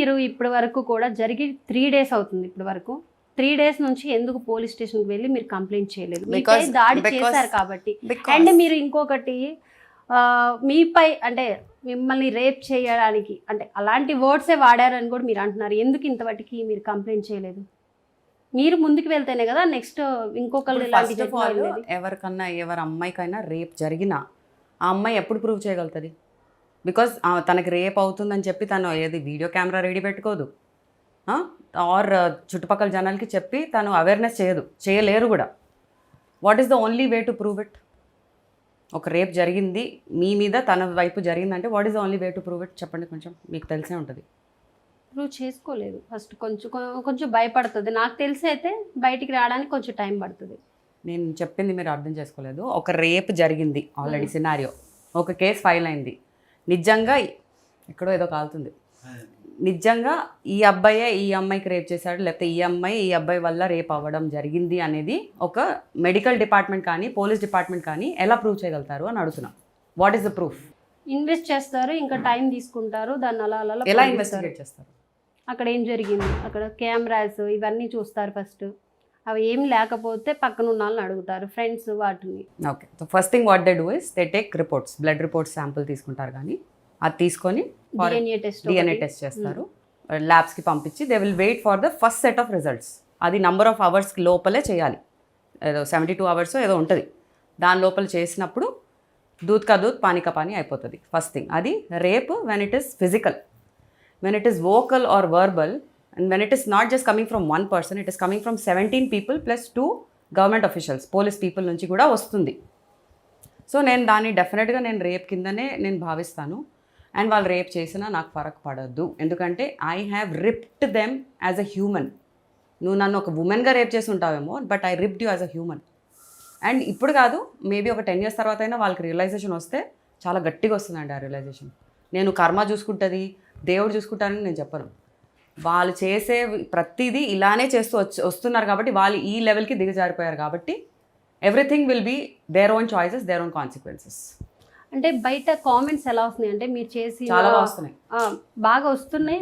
మీరు ఇప్పటి వరకు కూడా జరిగి 3 days అవుతుంది ఇప్పటి వరకు. 3 days నుంచి ఎందుకు పోలీస్ స్టేషన్కి వెళ్ళి మీరు కంప్లైంట్ చేయలేదు? మీపై దాడి చేశారు కాబట్టి. అండ్ మీరు ఇంకొకటి మీపై అంటే మిమ్మల్ని రేప్ చేయడానికి అంటే అలాంటి వర్డ్సే వాడారని కూడా మీరు అంటున్నారు. ఎందుకు ఇంతవరకు మీరు కంప్లైంట్ చేయలేదు? మీరు ముందుకు వెళ్తేనే కదా నెక్స్ట్ ఇంకొకళ్ళు ఇలాంటి ఎవరికన్నా ఎవరి అమ్మాయికైనా రేప్ జరిగినా ఆ అమ్మాయి ఎప్పుడు ప్రూవ్ చేయగలుగుతుంది? బికాజ్ తనకి రేప్ అవుతుందని చెప్పి తను ఏది వీడియో కెమెరా రెడీ పెట్టుకోదు, ఆర్ చుట్టుపక్కల జనాలకి చెప్పి తను అవేర్నెస్ చేయలేరు కూడా. What is the only way to prove it? ఒక రేప్ జరిగింది మీ మీద, తన వైపు జరిగిందంటే what is the only way to prove it? చెప్పండి, కొంచెం మీకు తెలిసే ఉంటుంది. ప్రూవ్ చేసుకోలేదు ఫస్ట్, కొంచెం భయపడుతుంది. నాకు తెలిసి అయితే బయటికి రావడానికి కొంచెం టైం పడుతుంది. నేను చెప్పింది మీరు అర్థం చేసుకోలేదు. ఒక రేప్ జరిగింది ఆల్రెడీ, సినారియో, ఒక కేసు ఫైల్ అయింది. నిజంగా ఎక్కడో ఏదో కాలుతుంది, నిజంగా ఈ అబ్బాయే ఈ అమ్మాయికి రేప్ చేశాడు, లేకపోతే ఈ అమ్మాయి ఈ అబ్బాయి వల్ల రేప్ అవ్వడం జరిగింది అనేది ఒక మెడికల్ డిపార్ట్మెంట్ కానీ పోలీస్ డిపార్ట్మెంట్ కానీ ఎలా ప్రూవ్ చేయగలుగుతారు అని అడుగుతున్నాం. What is the proof? Invest చేస్తారు, ఇంకా టైం తీసుకుంటారు, దాన్ని అలా అలా ఎలా ఇన్వెస్టిగేట్ చేస్తారు? అక్కడ ఏం జరిగింది, అక్కడ కెమెరాస్ ఇవన్నీ చూస్తారు ఫస్ట్. అవి ఏం లేకపోతే పక్కన ఉన్న వాళ్ళని అడుగుతారు, ఫ్రెండ్స్ వాటిని. Okay, so first thing what they do is they take reports, blood reports sample తీసుకుంటారు. కానీ అది తీసుకొని డిఎన్ఏ టెస్ట్ చేస్తారు, ల్యాబ్స్కి పంపించి they will wait for the first set of results. అది నంబర్ ఆఫ్ అవర్స్కి లోపలే చేయాలి, ఏదో 72 hours ఏదో ఉంటుంది. దాని లోపల చేసినప్పుడు దూద్ కా దూద్ పానీ కా పానీ అయిపోతుంది. ఫస్ట్ థింగ్ అది rape when it is physical. When it is vocal or verbal, and when it is not just coming from one person, it is coming from 17 people plus 2 government officials, police people నుంచి కూడా వస్తుంది. So నేను దాన్ని డెఫినెట్గా నేను rape కిందనే నేను భావిస్తాను. అండ్ వాళ్ళు రేప్ చేసినా నాకు ఫరక్ పడద్దు, ఎందుకంటే I have ripped them as a human. నువ్వు నన్ను ఒక ఉమెన్గా రేప్ చేసి ఉంటావేమో, but I ripped you as a human. And ఇప్పుడు కాదు, మేబీ ఒక 10 years తర్వాత అయినా వాళ్ళకి రియలైజేషన్ వస్తే చాలా గట్టిగా వస్తుందండి ఆ రియలైజేషన్. నేను కర్మ చూసుకుంటుంది, దేవుడు చూసుకుంటానని నేను చెప్పను. వాళ్ళు చేసే ప్రతిదీ ఇలానే చేస్తూ వస్తున్నారు కాబట్టి, వాళ్ళు ఈ లెవెల్కి దిగజారిపోయారు కాబట్టి everything will be their own choices, their own consequences. అంటే బయట కామెంట్స్ ఎలా వస్తున్నాయి అంటే మీరు చేసి చాలా వస్తున్నాయి, బాగా వస్తున్నాయి.